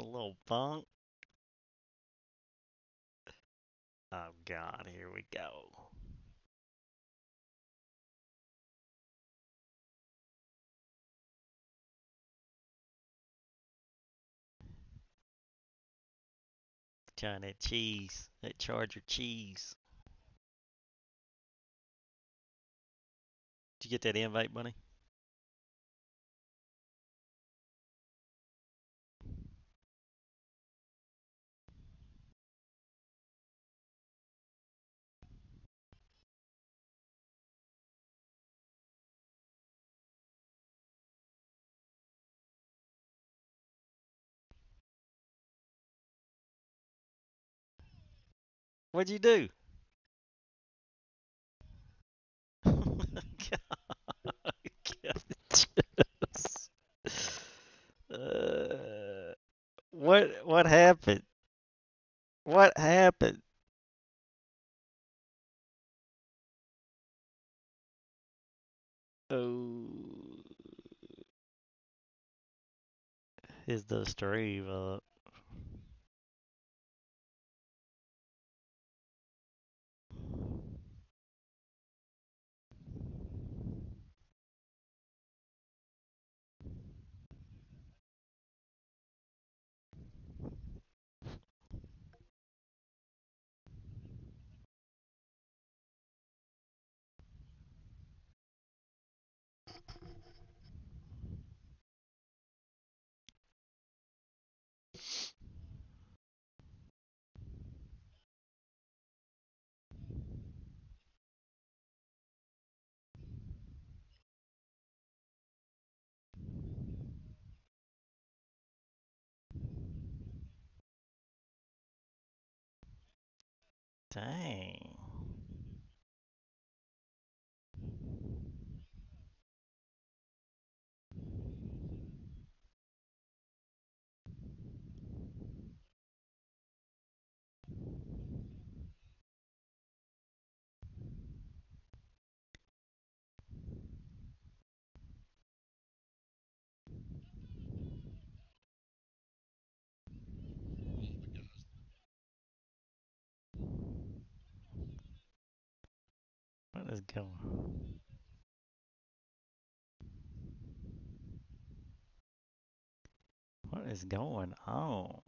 little punk. Oh God, here we go. Trying that cheese, that Charger cheese. Did you get that invite, Bunny? What'd you do? uh, what happened? What happened? Oh, is the stream up? Dang. What is going? What is going on?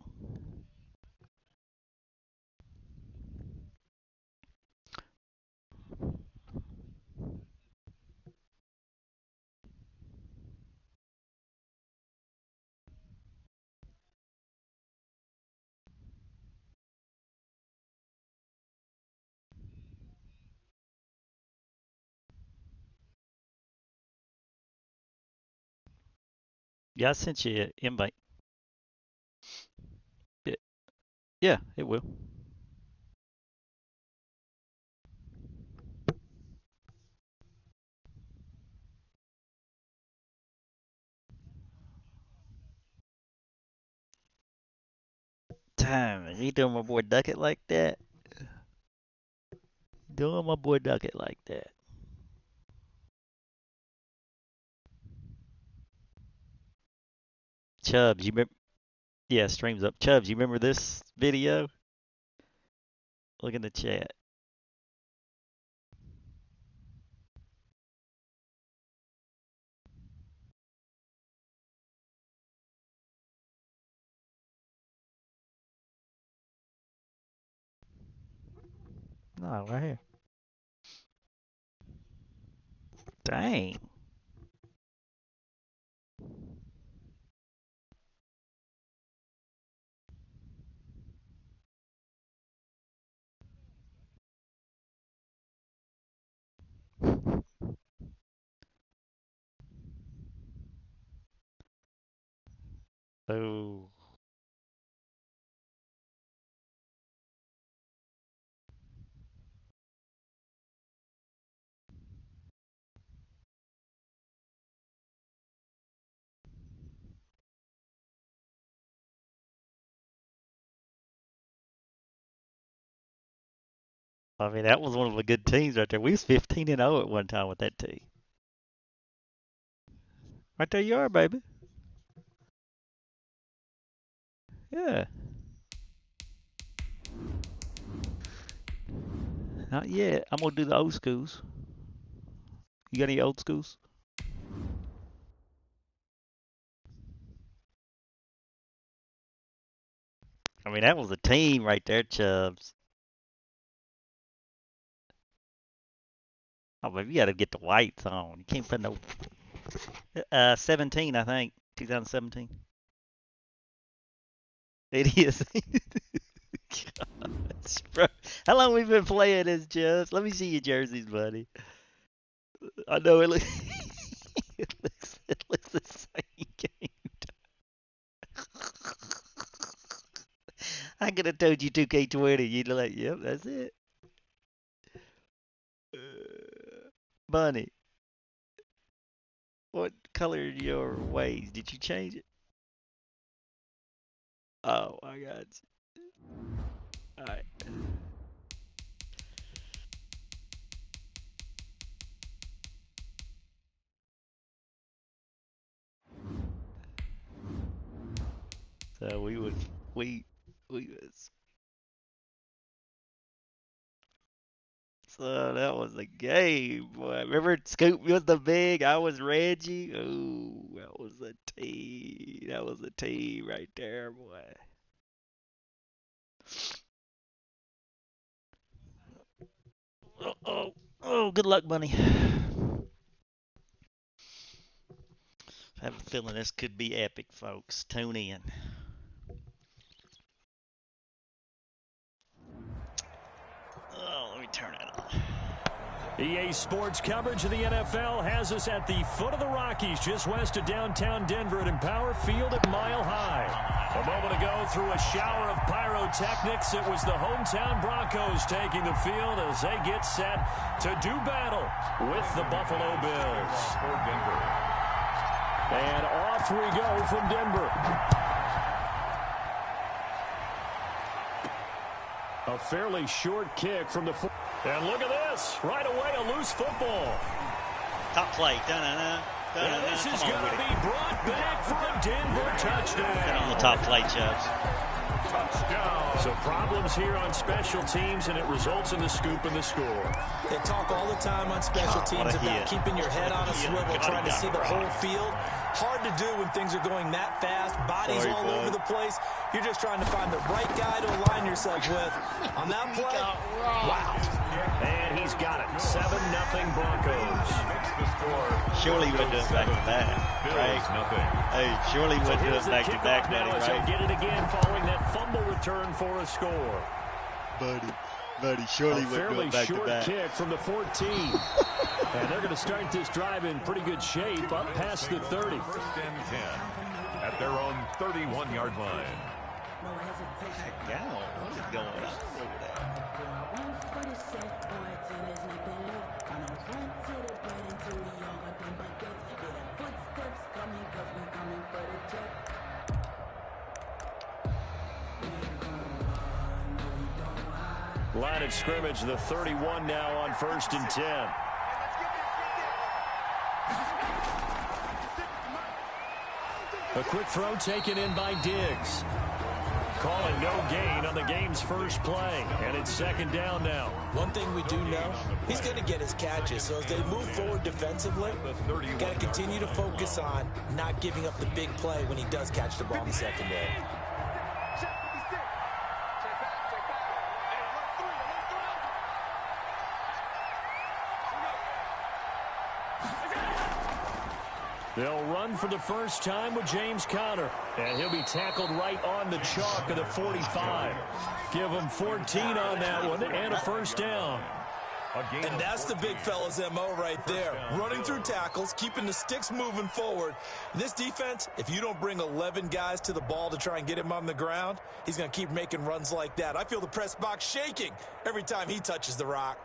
Yeah, I sent you an invite. Yeah, yeah, it will. Damn, you doing my boy Duckett like that? Doing my boy Duckett like that. Chubbs, you remember? Yeah, streams up. Chubbs, you remember this video? Look in the chat. No, right here. Dang. Oh, I mean that was one of the good teams right there. We was 15-0 at one time with that team. Right there you are, baby. Yeah. Not yet. I'm gonna do the old schools. You got any old schools? I mean, that was a team right there, Chubbs. Oh, but you got to get the whites on. You can't put no 17, I think, 2017. It is. Gosh, bro. How long we been playing this, Chubbs? Let me see your jerseys, buddy. I know it looks it looks the same game. I could have told you 2K20. You'd like, yep, that's it. Bunny, what color are your ways? Did you change it? Oh, I got you. All right. So we was so that was a game, boy. Remember Scoop was the big, I was Reggie. Ooh, that was a team. That was a team right there, boy. Oh, good luck, Bunny. I have a feeling this could be epic, folks. Tune in. Oh, let me turn it on. EA Sports coverage of the NFL has us at the foot of the Rockies, just west of downtown Denver at Empower Field at Mile High. A moment ago, through a shower of pyrotechnics, it was the hometown Broncos taking the field as they get set to do battle with the Buffalo Bills. And off we go from Denver. A fairly short kick from the... And look at this. Right away, a loose football. Top play. And this is going to be brought back for a Denver touchdown. Get on the top play, Chubbs. Touchdown. So problems here on special teams, and it results in the scoop and the score. They talk all the time on special teams about keeping your head on a swivel, trying to see the whole field. Hard to do when things are going that fast, bodies all over the place. You're just trying to find the right guy to align yourself with. On that play, wow. And he's got it. 7-0 Broncos. Surely he wouldn't do it back-to-back, right? Hey, surely he wouldn't do it back-to-back, buddy, right? He'll get it again following that fumble return for a score. Buddy, surely he wouldn't do fairly it back-to-back. short kick from the 14. And they're going to start this drive in pretty good shape up past the 30. First and 10 at their own 31-yard line. Gal, what is going on over there? Line of scrimmage, the 31 now on 1st and 10. A quick throw taken in by Diggs. Calling no gain on the game's first play, and it's 2nd down now. One thing we do know, he's going to get his catches. So as they move forward defensively, got to continue to focus on not giving up the big play when he does catch the ball in the secondary. They'll run for the first time with James Conner. And he'll be tackled right on the chalk of the 45. Give him 14 on that one and a 1st down. And that's the big fella's MO right there. Running through tackles, keeping the sticks moving forward. This defense, if you don't bring 11 guys to the ball to try and get him on the ground, he's going to keep making runs like that. I feel the press box shaking every time he touches the rock.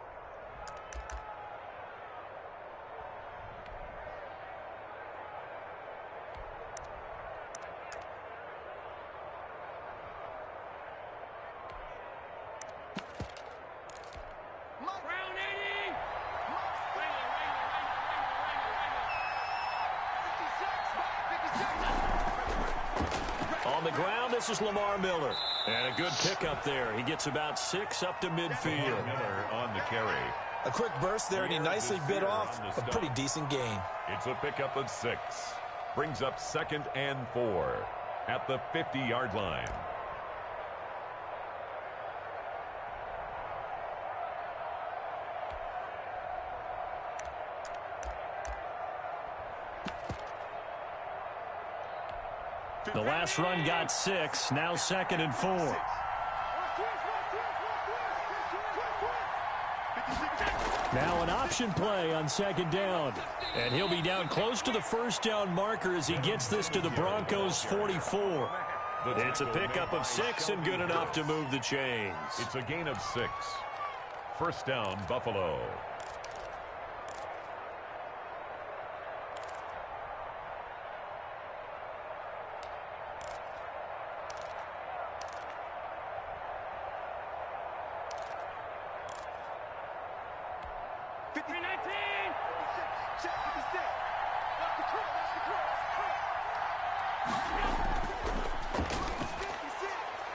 On the ground, this is Lamar Miller. And a good pickup there. He gets about 6 up to midfield. Miller on the carry. A quick burst there, and he nicely bit off a pretty decent gain. It's a pickup of 6. Brings up 2nd and 4 at the 50-yard line. The last run got 6. Now 2nd and 4. Now an option play on 2nd down. And he'll be down close to the first down marker as he gets this to the Broncos 44. It's a pickup of 6 and good enough to move the chains. It's a gain of 6. First down, Buffalo.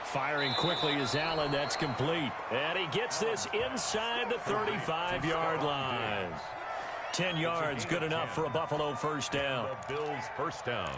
Firing quickly is Allen. That's complete. And he gets this inside the 35-yard line. 10 yards, good enough for a Buffalo first down. The Bills first down.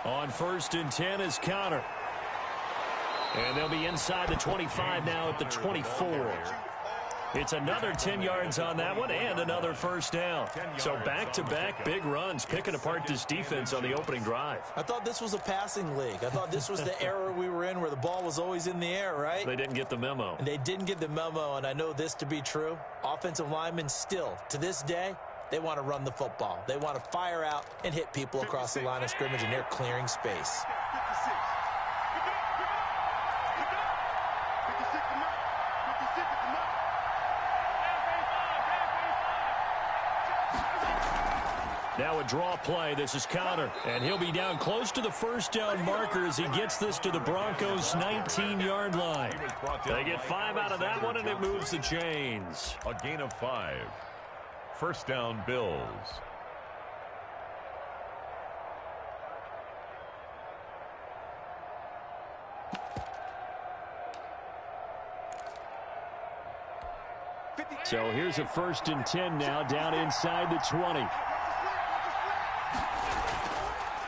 On 1st and 10 is Connor. And they'll be inside the 25 now at the 24. It's another 10 yards on that one and another first down. So back-to-back big runs, picking apart this defense on the opening drive. I thought this was a passing league. I thought this was the era we were in where the ball was always in the air, right? They didn't get the memo. And they didn't get the memo, and I know this to be true. Offensive linemen still, to this day, they want to run the football. They want to fire out and hit people across the line of scrimmage, and they're clearing space. Now a draw play. This is Connor. And he'll be down close to the first down marker as he gets this to the Broncos' 19-yard line. They get 5 out of that one, and it moves the chains. A gain of 5. First down, Bills. So here's a 1st and 10 now, down inside the 20.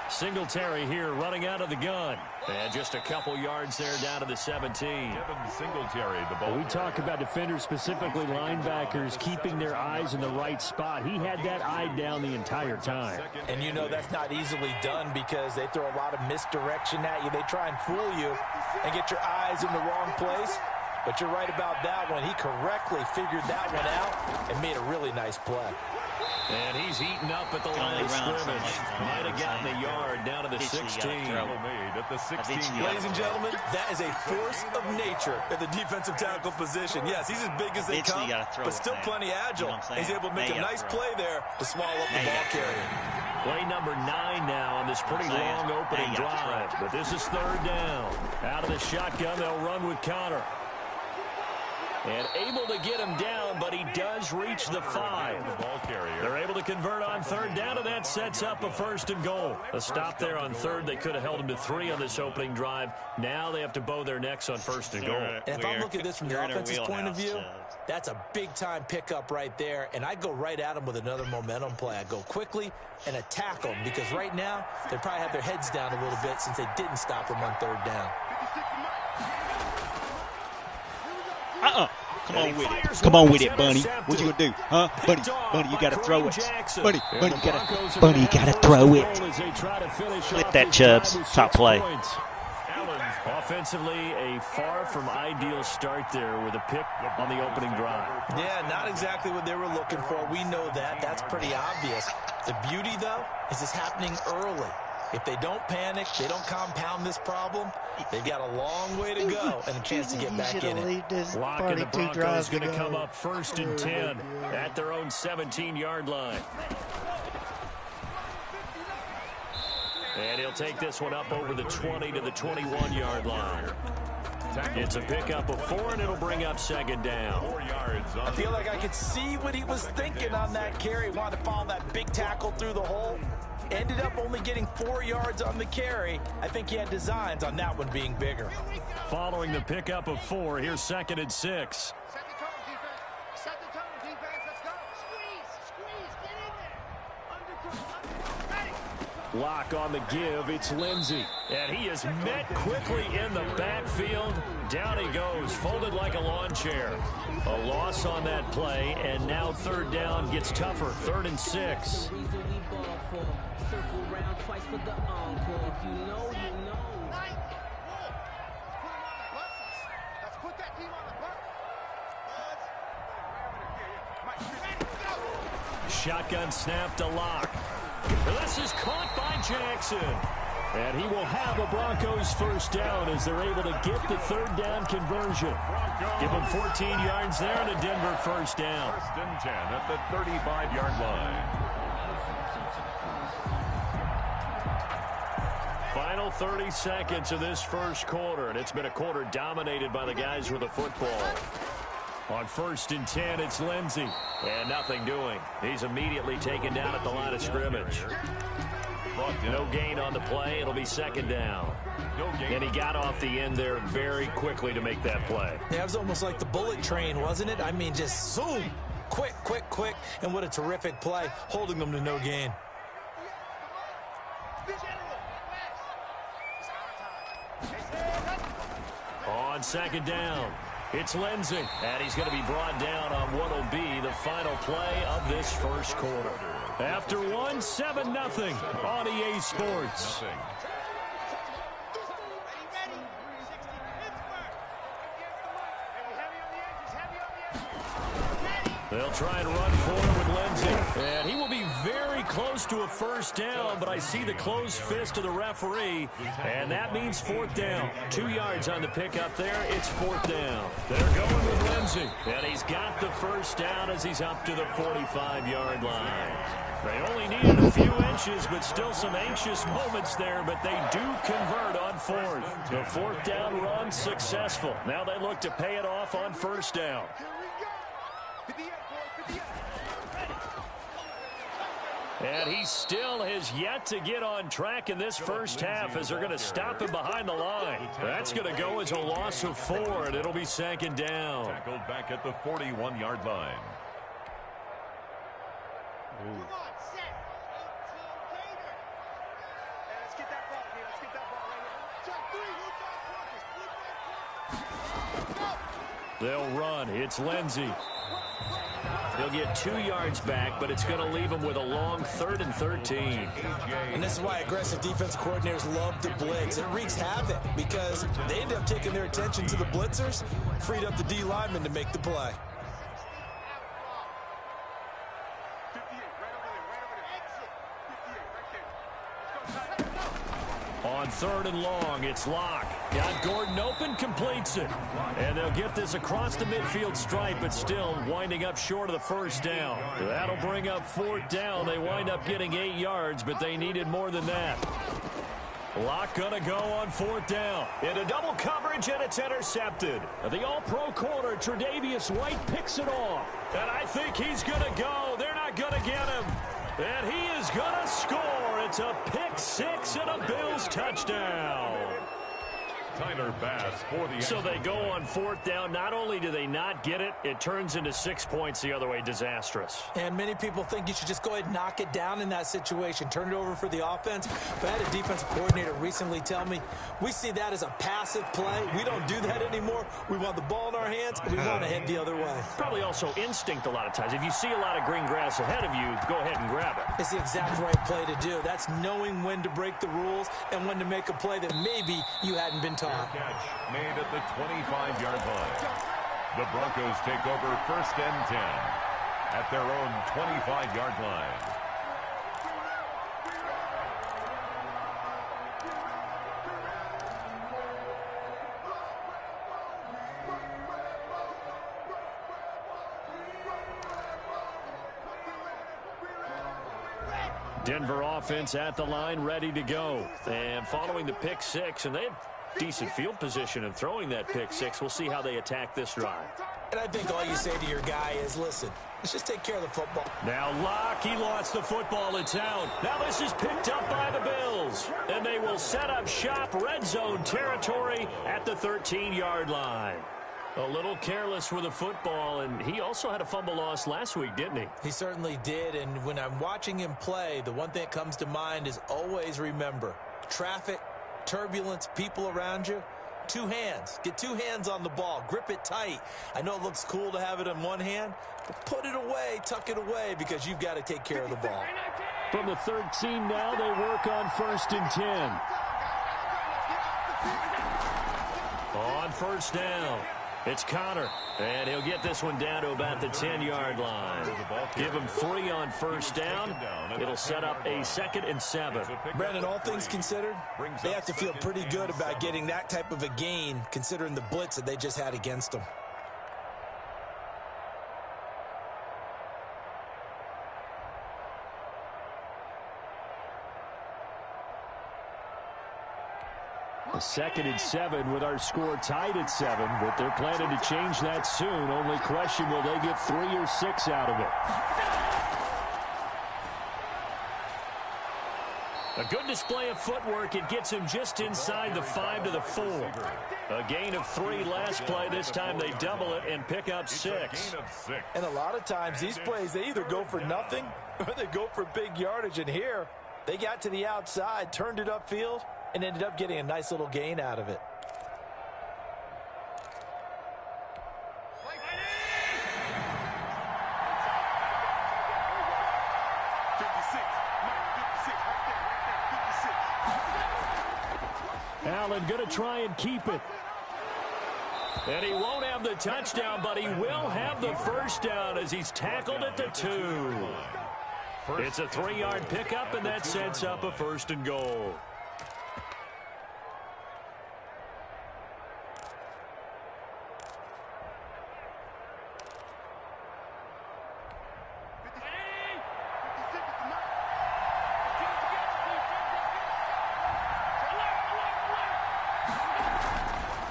Singletary here running out of the gun. And just a couple yards there down to the 17. Devin Singletary, the ball. We talk about defenders, specifically linebackers, keeping their eyes in the right spot. He had that eye down the entire time. And you know that's not easily done because they throw a lot of misdirection at you. They try and fool you and get your eyes in the wrong place. But you're right about that one. He correctly figured that one out and made a really nice play. And he's eaten up at the line of scrimmage. Might have gotten a yard down to the 16. Made at the 16. Ladies and gentlemen, that is a force of nature at the defensive tackle position. Yes, he's as big as they come, but still plenty agile. He's able to make a nice play there to swallow up the ball carrier. Play number 9 now on this pretty long opening drive. But this is 3rd down. Out of the shotgun, they'll run with Connor. And able to get him down, but he does reach the 5. They're able to convert on 3rd down, and that sets up a 1st and goal. A stop there on 3rd. They could have held him to 3 on this opening drive. Now they have to bow their necks on 1st and goal. And if I'm looking at this from the offense's point of view, that's a big-time pickup right there. And I go right at him with another momentum play. I go quickly and attack them because right now they probably have their heads down a little bit since they didn't stop him on 3rd down. Come on with it. Come on with it, Bunny. What you gonna do? Huh? Bunny, you gotta throw it. Bunny, you gotta throw it. Flip that, Chubbs. Top play. offensively, a far from ideal start there with a pick on the opening drive. Yeah, not exactly what they were looking for. We know that. That's pretty obvious. The beauty, though, is it's happening early. If they don't panic, they don't compound this problem, they've got a long way to go and a chance to get back in it. Lock and the Broncos going to come up 1st and 10 at their own 17-yard line. And he'll take this one up over the 20 to the 21-yard line. It's a pickup of 4, and it'll bring up 2nd down. I feel like I could see what he was thinking on that carry. Wanted to follow that big tackle through the hole. Ended up only getting 4 yards on the carry. I think he had designs on that one being bigger. Following the pickup of 4, here's 2nd and 6. Lock on the give. It's Lindsey. And he is met quickly in the backfield. Down he goes, folded like a lawn chair. A loss on that play, and now 3rd down gets tougher. 3rd and 6. Shotgun snap to Lock. This is caught by Jackson. And he will have a Broncos 1st down as they're able to get the 3rd down conversion. Give them 14 yards there and a Denver 1st down. 1st and 10 at the 35-yard line. Final 30 seconds of this 1st quarter, and it's been a quarter dominated by the guys with the football. On 1st and 10, it's Lindsey. And nothing doing. He's immediately taken down at the line of scrimmage. No gain on the play. It'll be 2nd down. And he got off the end there very quickly to make that play. Yeah, it was almost like the bullet train, wasn't it? I mean, just zoom. Quick, quick, quick. And what a terrific play, holding them to no gain. On 2nd down, it's Lindsey. And he's going to be brought down on what will be the final play of this 1st quarter. After 1, 7-0 on EA Sports. They'll try and run forward with Lindsey. And he will be very close to a 1st down, but I see the closed fist of the referee, and that means 4th down. 2 yards on the pickup there. It's 4th down. They're going with Lindsey, and he's got the 1st down as he's up to the 45-yard line. They only needed a few inches, but still some anxious moments there, but they do convert on 4th. The 4th down run successful. Now they look to pay it off on 1st down. And he still has yet to get on track in this 1st half as they're going to stop him behind the line. That's going to go as a loss of 4, and it'll be 2nd down. Tackled back at the 41-yard line. They'll run. It's Lindsey. He'll get 2 yards back, but it's going to leave him with a long 3rd and 13. And this is why aggressive defensive coordinators love to blitz. It wreaks havoc because they end up taking their attention to the blitzers, freed up the D lineman to make the play. On 3rd and long, it's Lock. Got Gordon open, completes it. And they'll get this across the midfield stripe, but still winding up short of the 1st down. That'll bring up 4th down. They wind up getting 8 yards, but they needed more than that. Lock gonna go on 4th down. Into double coverage, and it's intercepted. The all-pro corner, Tre'Davious White, picks it off. And I think he's gonna go. They're not gonna get him. And he is going to score. It's a pick 6 and a Bills touchdown. Tyler Bass for the So they go on 4th down. Not only do they not get it, it turns into 6 points the other way. Disastrous. And many people think you should just go ahead and knock it down in that situation. Turn it over for the offense. But I had a defensive coordinator recently tell me, we see that as a passive play. We don't do that anymore. We want the ball in our hands, and we want to head the other way. Probably also instinct a lot of times. If you see a lot of green grass ahead of you, go ahead and grab it. It's the exact right play to do. That's knowing when to break the rules and when to make a play that maybe you hadn't been top. Catch made at the 25-yard line. The Broncos take over 1st and 10 at their own 25-yard line. Denver offense at the line, ready to go. And following the pick six, and they had decent field position in throwing that pick six. We'll see how they attack this drive. And I think all you say to your guy is, listen, let's just take care of the football. Now Locke, he lost the football in town. Now this is picked up by the Bills. And they will set up shop, red zone territory at the 13-yard line. A little careless with the football, and he also had a fumble loss last week, didn't he? He certainly did, and when I'm watching him play, the one thing that comes to mind is always remember, traffic, turbulence, people around you, two hands. Get two hands on the ball. Grip it tight. I know it looks cool to have it in one hand, but put it away, tuck it away, because you've got to take care of the ball. From the 13 now, they work on 1st and 10. On 1st down. It's Connor, and he'll get this one down to about the 10-yard line. Give him 3 on 1st down. It'll set up a 2nd and 7. Brandon, all things considered, they have to feel pretty good about getting that type of a gain, considering the blitz that they just had against them. A 2nd and 7 with our score tied at 7, but they're planning to change that soon. Only question, will they get 3 or 6 out of it? A good display of footwork. It gets him just inside the 5 to the 4. A gain of 3 last play. This time they double it and pick up 6. And a lot of times these plays, they either go for nothing or they go for big yardage. And here, they got to the outside, turned it upfield, and ended up getting a nice little gain out of it. Allen going to try and keep it. And he won't have the touchdown, but he will have the 1st down as he's tackled at the 2. It's a 3-yard pickup, and that sets up a 1st and goal.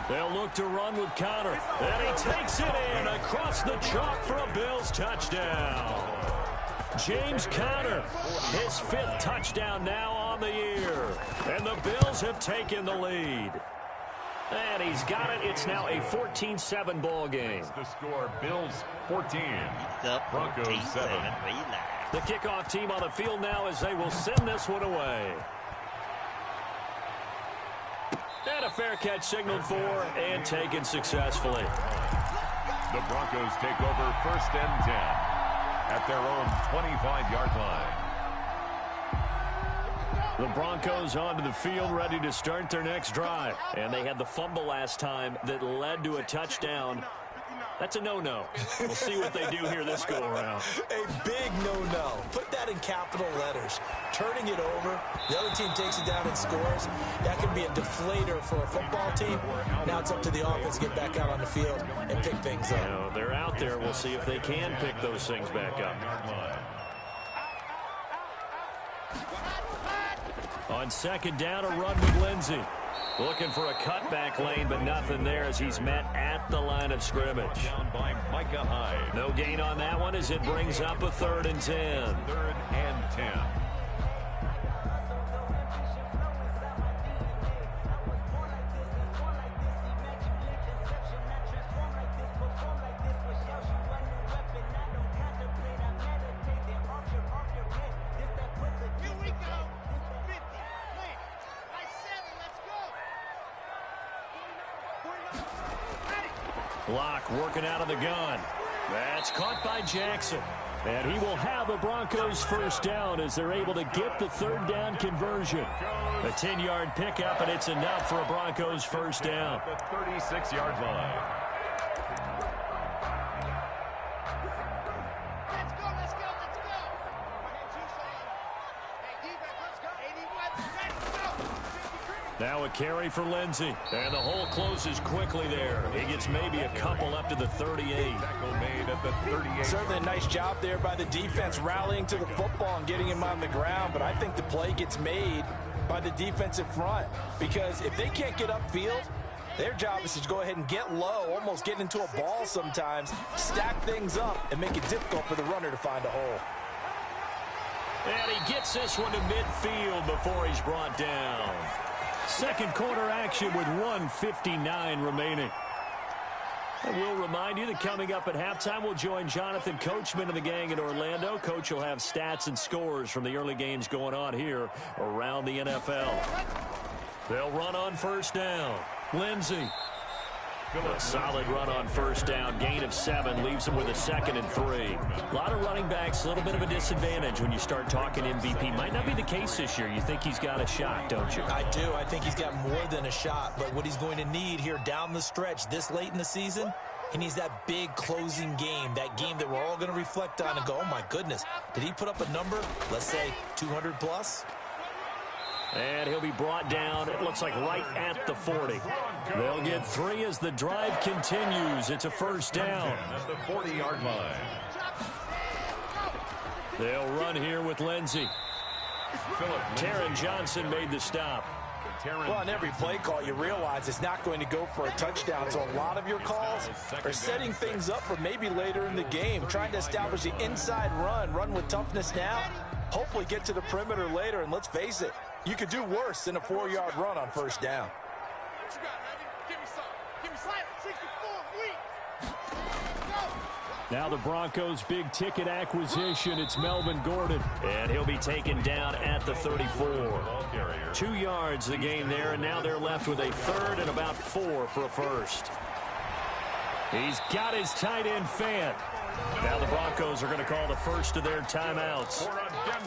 They'll look to run with Connor. And he takes it in across the chalk for a Bills touchdown. James Conner, his 5th touchdown now on the year. And the Bills have taken the lead. And he's got it. It's now a 14-7 ball game. The score, Bills 14, Broncos 7. The kickoff team on the field now as they will send this one away. And a fair catch signaled for and taken successfully. The Broncos take over 1st and 10 at their own 25-yard line. The Broncos onto the field ready to start their next drive. And they had the fumble last time that led to a touchdown. That's a no-no. We'll see what they do here this go-around. A big no-no. Put that in capital letters. Turning it over, the other team takes it down and scores. That can be a deflator for a football team. Now it's up to the offense to get back out on the field and pick things up. You know, they're out there. We'll see if they can pick those things back up. On 2nd down, a run with Lindsey. Looking for a cutback lane, but nothing there as he's met at the line of scrimmage. Down by Micah Hyde. No gain on that one as it brings up a 3rd and 10. 3rd and 10. Locke working out of the gun. That's caught by Jackson. And he will have a Broncos first down as they're able to get the third down conversion. A 10-yard pickup, and it's enough for a Broncos first down. At the 36-yard line. Now a carry for Lindsey. And the hole closes quickly there. He gets maybe a couple up to the 38. Tackle made at the 38. Certainly a nice job there by the defense rallying to the football and getting him on the ground. But I think the play gets made by the defensive front. Because if they can't get upfield, their job is to go ahead and get low, almost get into a ball sometimes, stack things up, and make it difficult for the runner to find a hole. And he gets this one to midfield before he's brought down. Second quarter action with 1:59 remaining. And we'll remind you that coming up at halftime, we'll join Jonathan Coachman and the gang in Orlando. Coach will have stats and scores from the early games going on here around the NFL. They'll run on first down. Lindsey. A solid run on first down. Gain of 7 leaves him with a 2nd and 3. A lot of running backs, a little bit of a disadvantage when you start talking MVP. Might not be the case this year. You think he's got a shot, don't you? I do. I think he's got more than a shot. But what he's going to need here down the stretch this late in the season, he needs that big closing game, that game that we're all going to reflect on and go, oh, my goodness, did he put up a number, let's say 200 plus? And he'll be brought down, it looks like right at the 40. They'll get 3 as the drive continues. It's a first down. At the 40-yard line. They'll run here with Lindsey. Taron Johnson made the stop. Well, on every play call, you realize it's not going to go for a touchdown. So a lot of your calls are setting things up for maybe later in the game, trying to establish the inside run with toughness now, hopefully get to the perimeter later. And let's face it, you could do worse than a 4-yard run on first down. Now the Broncos' big-ticket acquisition, it's Melvin Gordon. And he'll be taken down at the 34. 2 yards the gain there, and now they're left with a 3rd and about 4 for a first. He's got his tight end Fant. Now the Broncos are going to call the first of their timeouts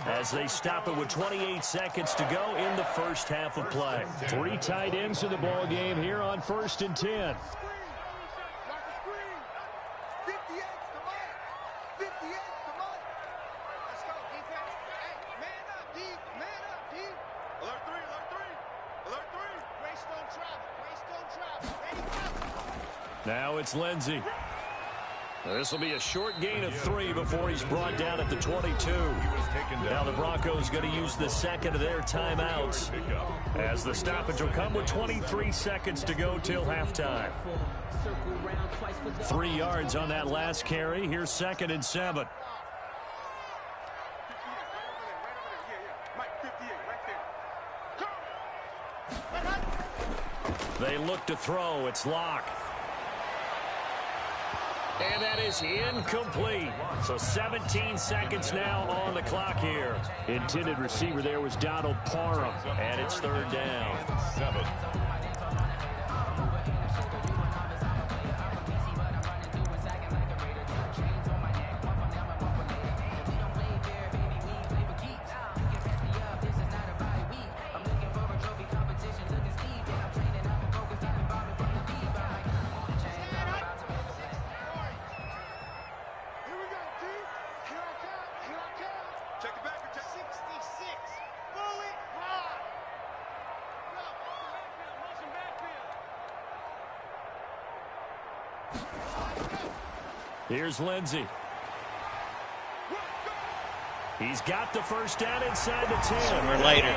as they stop it with 28 seconds to go in the first half of play. 3 tight ends in the ball game here on 1st and 10. Now it's Lindsey. This will be a short gain of 3 before he's brought down at the 22. Now the Broncos going to use the second of their timeouts as the stoppage will come with 23 seconds to go till halftime. 3 yards on that last carry. Here's 2nd and 7. They look to throw. It's Locke. And that is incomplete. So 17 seconds now on the clock here. Intended receiver there was Donald Parham. And it's 3rd down. 7. Here's Lindsey. He's got the first down inside the 10. Sooner or later,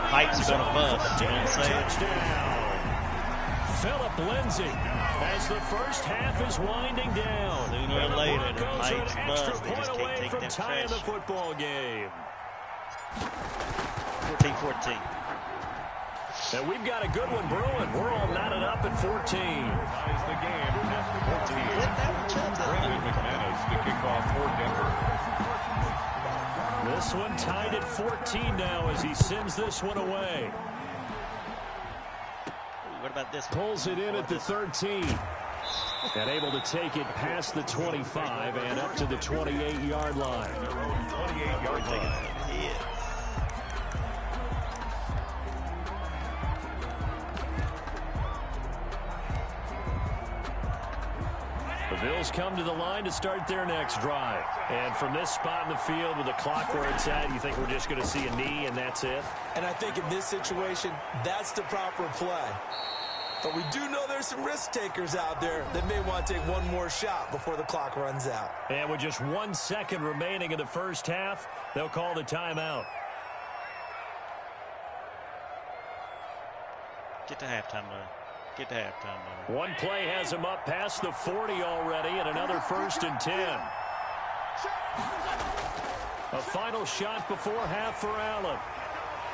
Pike's going to bust. You know what I'm saying? Touchdown. Philip Lindsey as the first half is winding down. Sooner or later, the Broncos are Pike's an bust. extra They point just away can't take from that tying the pressure. football game. 14-14. And we've got a good one brewing. We're all knotted up at 14. Ties the game at 14. Brandon McManus to kick off for Denver. This one tied at 14 now as he sends this one away. What about this one? Pulls it in at the 13. And able to take it past the 25 and up to the 28-yard line. Their own 28-yard line. The Bills come to the line to start their next drive. And from this spot in the field with the clock where it's at, you think we're just going to see a knee and that's it? And I think in this situation, that's the proper play. But we do know there's some risk takers out there that may want to take one more shot before the clock runs out. And with just 1 second remaining in the first half, they'll call the timeout. Get to halftime, though. Get to halftime, though. One play has him up past the 40 already, and another 1st and 10. A final shot before half for Allen.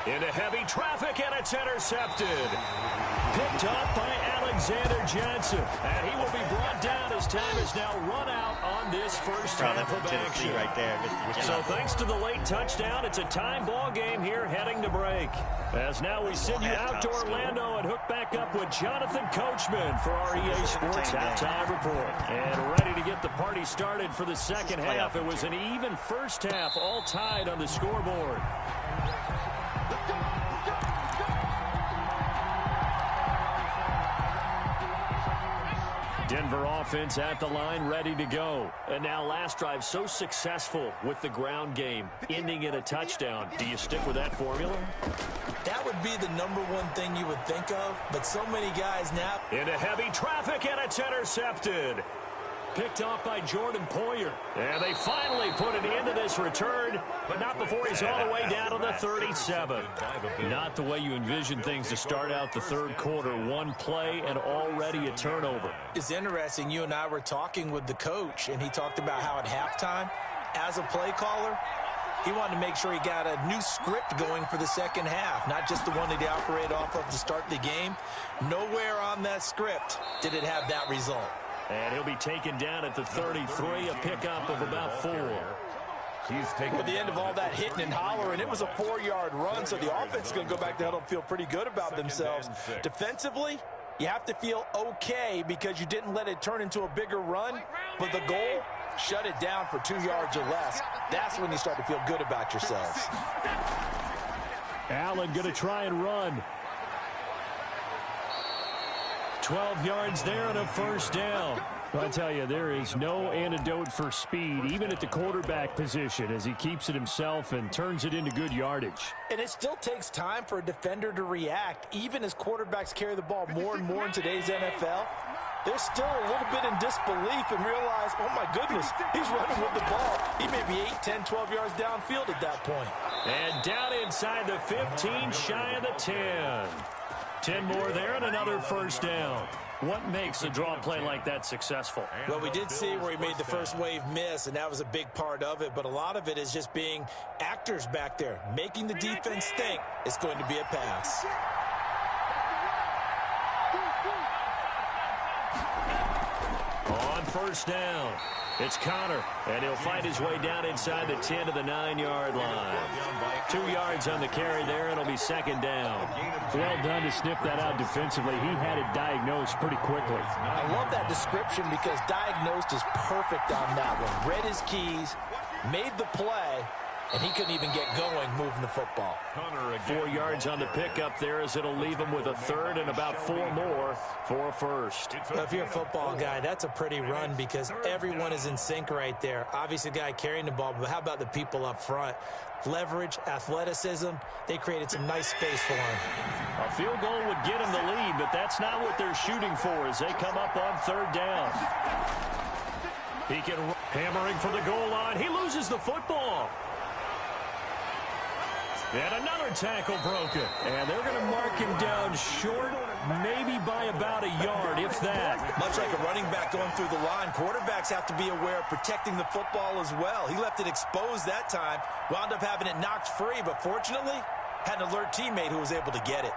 Into heavy traffic, and it's intercepted. Picked up by Alexander Johnson. And he will be brought down as time is now run out on this first half of action. Right there, So thanks to the late touchdown, it's a time ball game here heading to break. As now we send you out to Orlando and hook back up with Jonathan Coachman for our EA Sports Halftime Report. And ready to get the party started for the second half. It was an even first half, all tied on the scoreboard. Denver offense at the line, ready to go. And now last drive so successful with the ground game, ending in a touchdown. Do you stick with that formula? That would be the #1 thing you would think of, but so many guys now. Into heavy traffic, and it's intercepted. Picked off by Jordan Poyer. And they finally put an end to this return, but not before he's all the way down to the 37. Not the way you envision things to start out the third quarter. One play and already a turnover. It's interesting. You and I were talking with the coach, and he talked about how at halftime, as a play caller, he wanted to make sure he got a new script going for the second half, not just the one that he operated off of to start the game. Nowhere on that script did it have that result. And he'll be taken down at the 33, a pickup of about 4. At the end of all that hitting and hollering, it was a 4-yard run, so the offense is going to go back to huddle and feel pretty good about themselves. Defensively, you have to feel okay because you didn't let it turn into a bigger run, but the goal, shut it down for 2 yards or less. That's when you start to feel good about yourselves. Allen going to try and run. 12 yards there and a first down. I tell you, there is no antidote for speed, even at the quarterback position, as he keeps it himself and turns it into good yardage. And it still takes time for a defender to react, even as quarterbacks carry the ball more and more in today's NFL. They're still a little bit in disbelief and realize, oh my goodness, he's running with the ball. He may be 8, 10, 12 yards downfield at that point. And down inside the 15, shy of the 10. 10 more there and another first down. What makes a draw play like that successful? Well, we did see where he made the first wave miss, and that was a big part of it. But a lot of it is just being actors back there, making the defense think it's going to be a pass. On first down, it's Connor, and he'll find his way down inside the 10 to the 9-yard line. 2 yards on the carry there, and it'll be second down. Well done to sniff that out defensively. He had it diagnosed pretty quickly. I love that description because diagnosed is perfect on that one. Read his keys, made the play, and he couldn't even get going moving the football. 4 yards on the pickup there as it'll leave him with a third and about 4 more for a first. Well, if you're a football guy, that's a pretty run because everyone is in sync right there. Obviously, the guy carrying the ball, but how about the people up front? Leverage, athleticism, they created some nice space for him. A field goal would get him the lead, but that's not what they're shooting for as they come up on third down. He can hammering for the goal line. He loses the football. And another tackle broken. And they're going to mark him down short, maybe by about a yard, if that. Much like a running back going through the line, quarterbacks have to be aware of protecting the football as well. He left it exposed that time, wound up having it knocked free, but fortunately, had an alert teammate who was able to get it.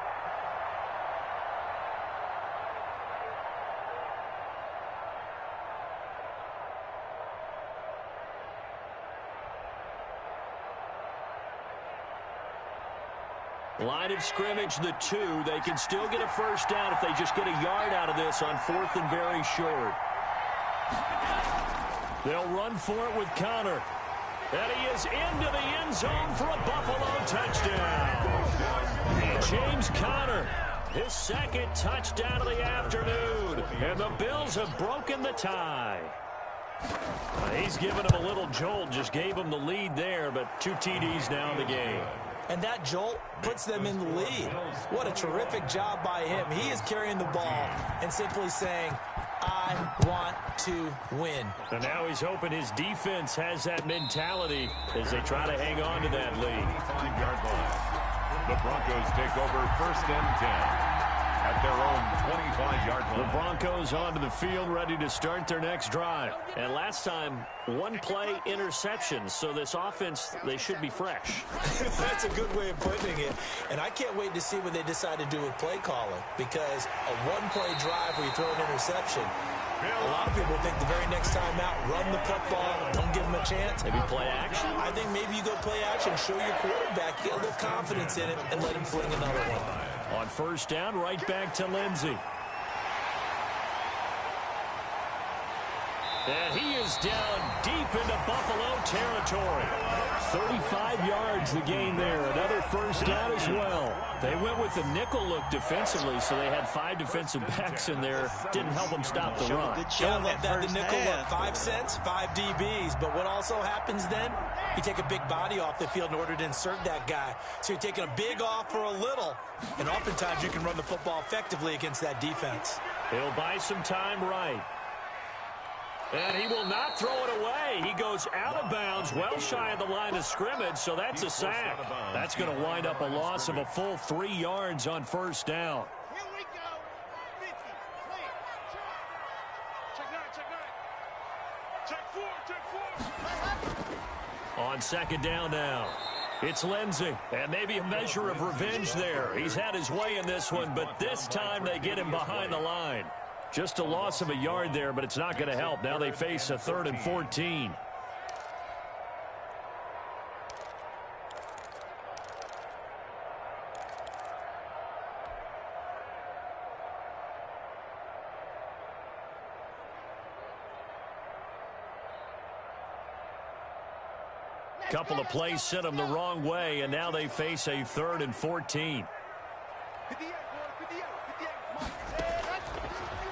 Line of scrimmage, the 2. They can still get a first down if they just get a yard out of this on 4th and very short. They'll run for it with Connor. And he is into the end zone for a Buffalo touchdown. James Conner, his second touchdown of the afternoon. And the Bills have broken the tie. He's given him a little jolt, just gave him the lead there, but 2 TDs now in the game. And that jolt puts them in the lead. What a terrific job by him. He is carrying the ball and simply saying, I want to win. And now he's hoping his defense has that mentality as they try to hang on to that lead. 5-yard line. The Broncos take over 1st and 10 at their own 25-yard line. The Broncos onto the field, ready to start their next drive. And last time, 1-play interception, so this offense, they should be fresh. That's a good way of putting it. And I can't wait to see what they decide to do with play calling, because a 1-play drive where you throw an interception, a lot of people think the very next time out, run the football, don't give them a chance. Maybe play action? I think maybe you go play action, show your quarterback, get a little confidence in it, and let him fling another one. On 1st down, right back to Lindsey. And he is down deep into Buffalo territory. 35 yards the gain there. Another 1st down as well. They went with the nickel look defensively, so they had 5 defensive backs in there. Didn't help them stop the run. Good job Love that the nickel look. 5 cents. cents, 5 DBs. But what also happens then? You take a big body off the field in order to insert that guy. So you're taking a big off for a little. And oftentimes you can run the football effectively against that defense. He'll buy some time right. And he will not throw it away. He goes out of bounds, well shy of the line of scrimmage, so that's a sack. That's going to wind up a loss of a full 3 yards on 1st down. Here we go. 50, clear, check 9. Check 4. On 2nd down now, it's Lindsey. And maybe a measure of revenge there. He's had his way in this one, but this time they get him behind the line. Just a loss of a yard there, but it's not going to help. Now they face a 3rd and 14. Couple of plays sent them the wrong way, and now they face a 3rd and 14.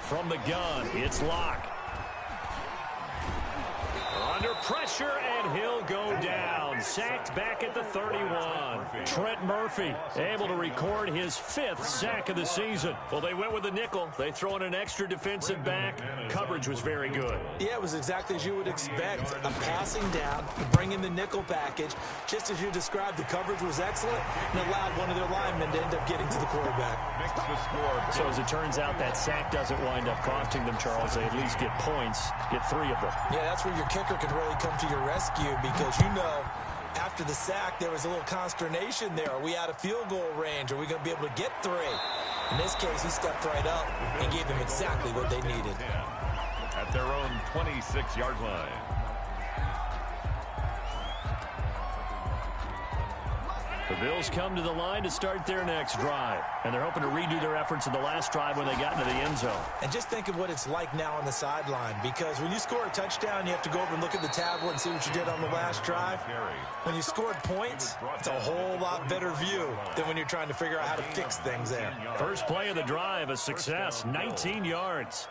From the gun, it's Locke. Under pressure, and he'll go down. Sacked back at the 31. Trent Murphy able to record his 5th sack of the season. Well, they went with the nickel. They throw in an extra defensive back. Coverage was very good. Yeah, it was exactly as you would expect. A passing down, bring in the nickel package. Just as you described, the coverage was excellent and allowed one of their linemen to end up getting to the quarterback. So as it turns out, that sack doesn't wind up costing them, Charles. They at least get points, get 3 of them. Yeah, that's where your kicker can really come to your rescue, because you know after the sack there was a little consternation there. Are we out of field goal range? Are we going to be able to get 3? In this case, he stepped right up and gave them exactly what they needed. At their own 26-yard line. The Bills come to the line to start their next drive, and they're hoping to redo their efforts in the last drive when they got into the end zone. And just think of what it's like now on the sideline, because when you score a touchdown, you have to go over and look at the tablet and see what you did on the last drive. When you scored points, it's a whole lot better view than when you're trying to figure out how to fix things there. First play of the drive, a success, 19 yards.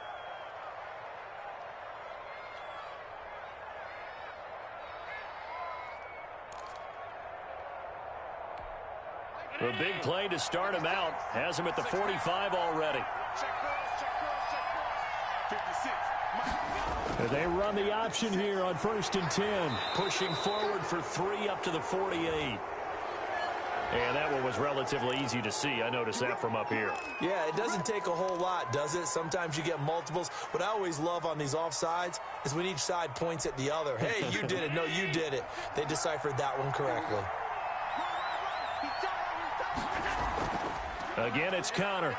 The big play to start him out has him at the 45 already. They run the option here on 1st and 10, pushing forward for 3 up to the 48. And that one was relatively easy to see. I noticed that from up here. Yeah, it doesn't take a whole lot, does it? Sometimes you get multiples. What I always love on these offsides is when each side points at the other. Hey, you did it. No, you did it. They deciphered that one correctly. Again, it's Connor.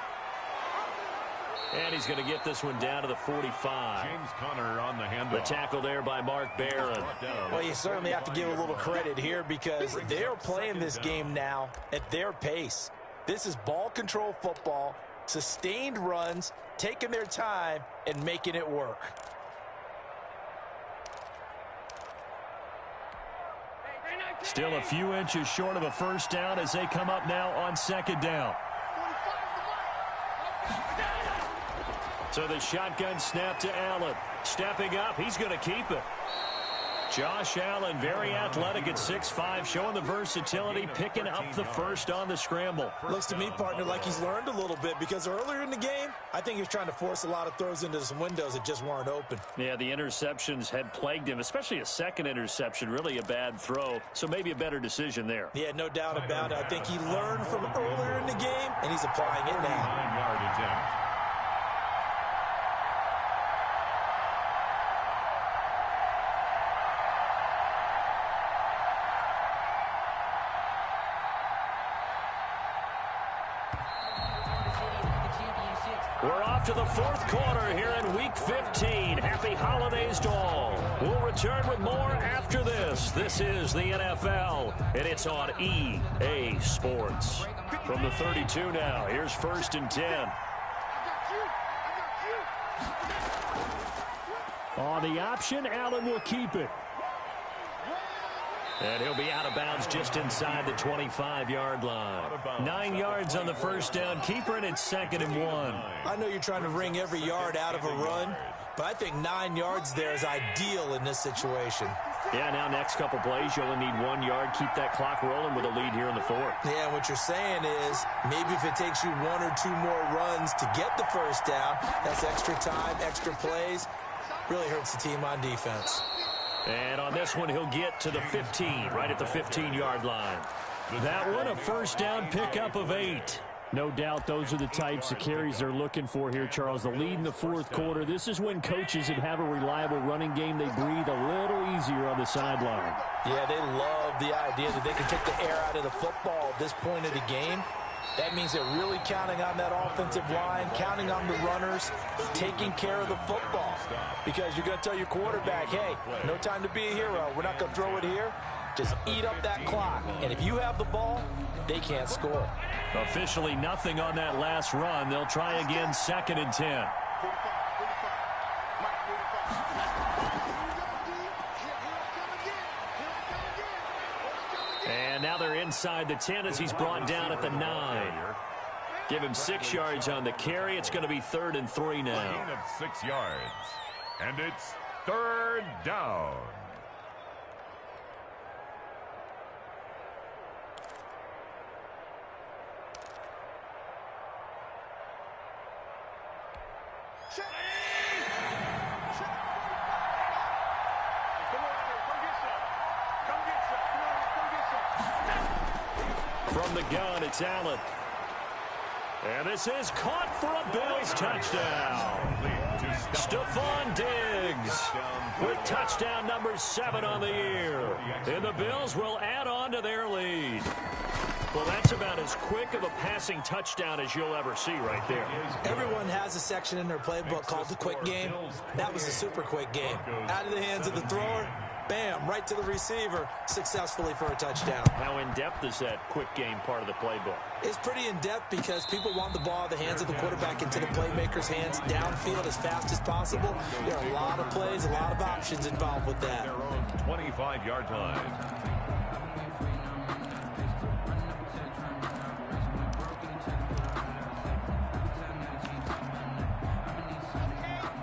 And he's going to get this one down to the 45. James Conner on the handoff. The tackle there by Mark Barron. Well, you certainly have to give a little credit here, because they're playing this game now at their pace. This is ball control football, sustained runs, taking their time, and making it work. Still a few inches short of a first down as they come up now on second down. So the shotgun snap to Allen. Stepping up, he's going to keep it. Josh Allen, very athletic at 6'5", showing the versatility, picking up the first on the scramble. Looks to me, partner, like he's learned a little bit because earlier in the game, I think he was trying to force a lot of throws into some windows that just weren't open. Yeah, the interceptions had plagued him, especially a second interception, really a bad throw, so maybe a better decision there. Yeah, no doubt about it. I think he learned from earlier in the game, and he's applying it now. 9-yard attempt. We're off to the fourth quarter here in Week 15. Happy holidays to all. We'll return with more after this. This is the NFL, and it's on EA Sports. From the 32 now, here's 1st and 10. On the option, Allen will keep it. And he'll be out of bounds just inside the 25-yard line. 9 yards on the first down. Keeper, and it's 2nd and 1. I know you're trying to wring every yard out of a run, but I think 9 yards there is ideal in this situation. Yeah, now next couple plays, you only need 1 yard. Keep that clock rolling with a lead here in the fourth. Yeah, what you're saying is maybe if it takes you 1 or 2 more runs to get the first down, that's extra time, extra plays. Really hurts the team on defense. And on this one, he'll get to the 15, right at the 15-yard line. That one, a first down pickup of 8. No doubt those are the types of carries they're looking for here, Charles. The lead in the fourth quarter. This is when coaches that have a reliable running game, they breathe a little easier on the sideline. Yeah, they love the idea that they can take the air out of the football at this point of the game. That means they're really counting on that offensive line, counting on the runners, taking care of the football. Because you're going to tell your quarterback, hey, no time to be a hero. We're not going to throw it here. Just eat up that clock. And if you have the ball, they can't score. Officially nothing on that last run. They'll try again, 2nd and 10. And now they're inside the 10 as he's brought down at the 9. Give him 6 yards on the carry. It's going to be 3rd and 3 now. Gain of 6 yards. And it's 3rd down. From the gun, it's Allen. And this is caught for a Bills touchdown. Stephon Diggs with touchdown number 7 on the year. And the Bills will add on to their lead. Well, that's about as quick of a passing touchdown as you'll ever see right there. Everyone has a section in their playbook called the quick game. That was a super quick game. Out of the hands of the thrower, bam, right to the receiver, successfully for a touchdown. How in-depth is that quick game part of the playbook? It's pretty in-depth because people want the ball in the hands of the quarterback into the playmaker's hands downfield as fast as possible. There are a lot of plays, a lot of options involved with that. Their own 25-yard line.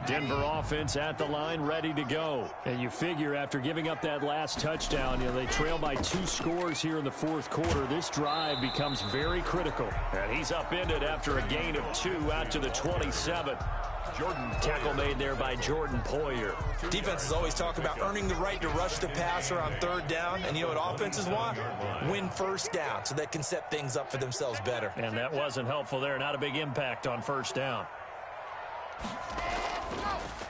Denver offense at the line, ready to go. And you figure after giving up that last touchdown, they trail by 2 scores here in the fourth quarter. This drive becomes very critical. And he's upended after a gain of 2 out to the 27. Tackle made there by Jordan Poyer. Defenses always talk about earning the right to rush the passer on 3rd down. And you know what offenses want? Win first down so they can set things up for themselves better. And that wasn't helpful there. Not a big impact on first down.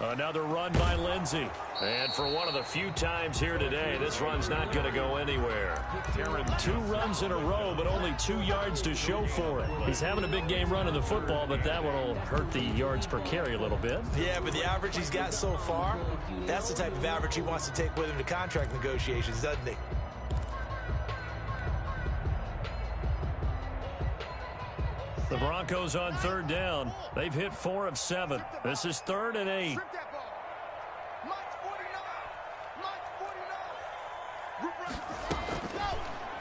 Another run by Lindsey. And for one of the few times here today, this run's not going to go anywhere. 2 runs in a row, but only 2 yards to show for it. He's having a big game running the football, but that one will hurt the yards per carry a little bit. Yeah, but the average he's got so far, that's the type of average he wants to take with him to contract negotiations, doesn't he? The Broncos on 3rd down. They've hit 4 of 7. This is 3rd and 8.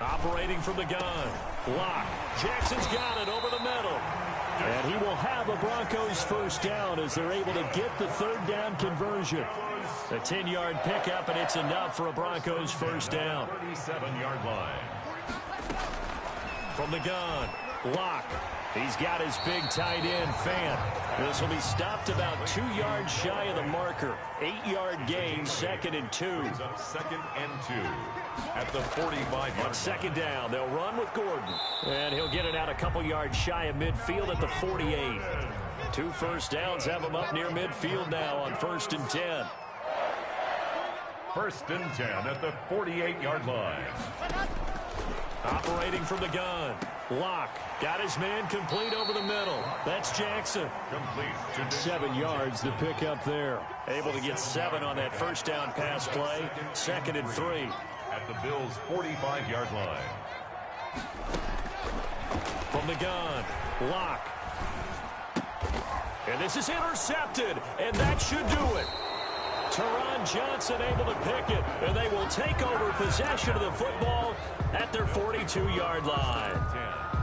Operating from the gun. Lock. Jackson's got it over the middle. And he will have a Broncos first down as they're able to get the third down conversion. A 10-yard pickup, and it's enough for a Broncos first down. 37-yard line. From the gun, Lock. He's got his big tight end, Fant. This will be stopped about 2 yards shy of the marker. 8-yard gain, 2nd and 2. Brings up 2nd and 2 at the 45-yard line. On second down, they'll run with Gordon. And he'll get it out a couple yards shy of midfield at the 48. 2 first downs have him up near midfield now on 1st and 10. 1st and 10 at the 48-yard line. Operating from the gun. Lock. Got his man complete over the middle. That's Jackson. Complete to 7 yards the pick up there. Able to get 7 on that first down pass play. 2nd and 3. at the Bills' 45-yard line. From the gun. Lock. And this is intercepted, and that should do it. Teron Johnson able to pick it, and they will take over possession of the football at their 42-yard line.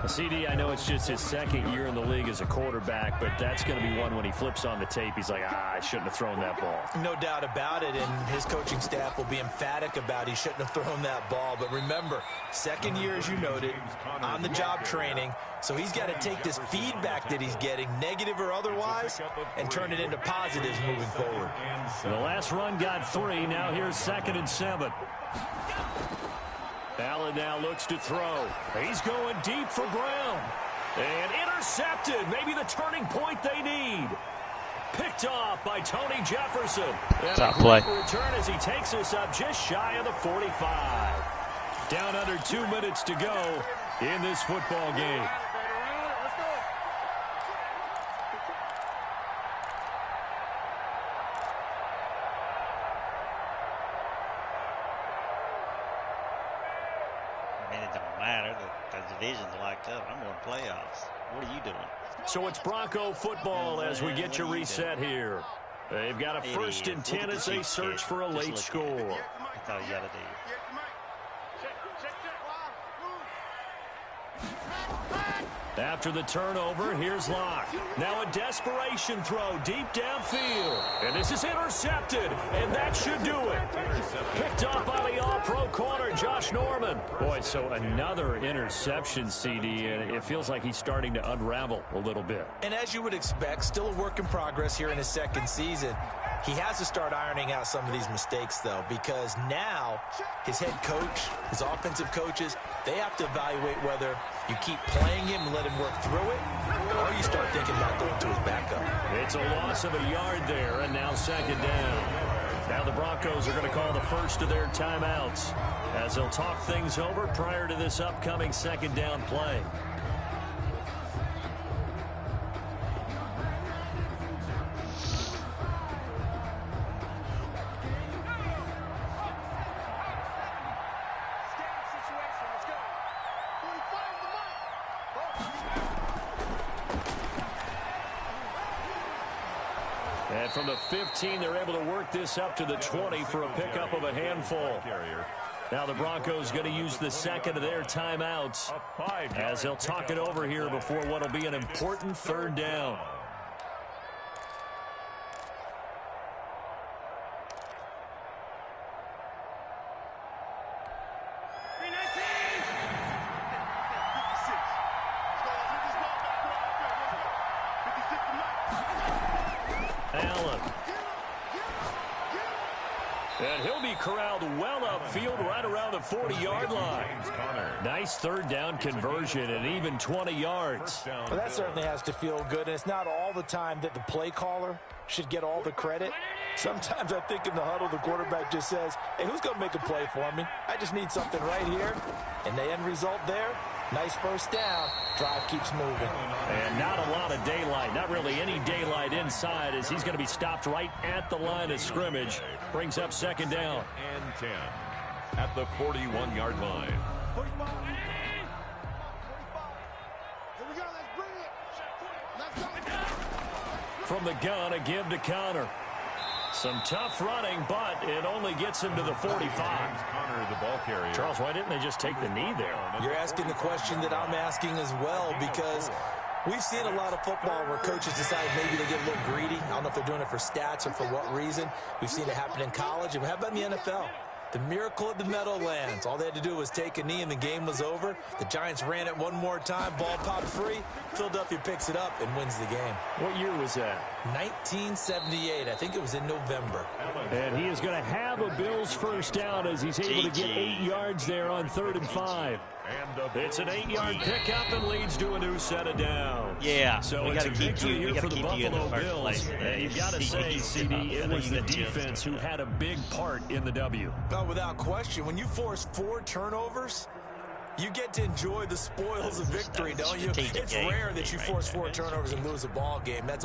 CD, I know it's just his 2nd year in the league as a quarterback, but that's going to be one when he flips on the tape. He's like, I shouldn't have thrown that ball. No doubt about it, and his coaching staff will be emphatic about he shouldn't have thrown that ball. But remember, 2nd year, as you noted, on-the-job training, so he's got to take this feedback that he's getting, negative or otherwise, and turn it into positives moving forward. The last run got 3. Now here's 2nd and 7. Allen now looks to throw. He's going deep for Brown. And intercepted. Maybe the turning point they need. Picked off by Tony Jefferson. Top play. Return as he takes us up just shy of the 45. Down under 2 minutes to go in this football game. Division's locked up. I'm going playoffs. What are you doing? So it's Bronco football as we get you reset here. They've got a 1st and 10 as they search for a late score. That's all you got to do. After the turnover, here's Locke. Now a desperation throw deep downfield. And this is intercepted, and that should do it. Picked up by the all-pro corner, Josh Norman. Boy, so another interception, CD, and it feels like he's starting to unravel a little bit. And as you would expect, still a work in progress here in his 2nd season. He has to start ironing out some of these mistakes, though, because now his head coach, his offensive coaches, they have to evaluate whether you keep playing him and let him work through it, or you start thinking about going to his backup. It's a loss of a yard there, and now 2nd down. Now the Broncos are going to call the first of their timeouts as they'll talk things over prior to this upcoming 2nd down play. And from the 15, they're able to work this up to the 20 for a pickup of a handful. Now the Broncos going to use the 2nd of their timeouts as they'll talk it over here before what will be an important 3rd down. Allen. And he'll be corralled well upfield right around the 40-yard line. Nice 3rd down conversion and even 20 yards. Well, that certainly has to feel good, and it's not all the time that the play caller should get all the credit. Sometimes I think in the huddle the quarterback just says, hey, who's going to make a play for me? I just need something right here. And the end result there, nice 1st down. Drive keeps moving. And not a lot of daylight, not really any daylight inside as he's going to be stopped right at the line of scrimmage. Brings up 2nd down. And 10 at the 41-yard line. From the gun, a give to Connor. Some tough running, but it only gets him to the 45. Connor, the ball carrier. Charles, why didn't they just take the knee there? You're asking the question that I'm asking as well, because we've seen a lot of football where coaches decide maybe they get a little greedy. I don't know if they're doing it for stats or for what reason. We've seen it happen in college. And how about in the NFL? The miracle at the Meadowlands. All they had to do was take a knee and the game was over. The Giants ran it one more time. Ball popped free. Philadelphia picks it up and wins the game. What year was that? 1978. I think it was in November. And he is going to have a Bills first down as he's able to get 8 yards there on 3rd and 5. It's an 8-yard pickup and leads to a new set of downs. Yeah, so we it's got to keep you. We got to keep you in the first Bills. place. And you got to say, CD, it was the defense who had a big part in the W. Oh, without question. When you force 4 turnovers, you get to enjoy the spoils of victory, don't you? It's rare that you force 4 turnovers and lose a ball game. That's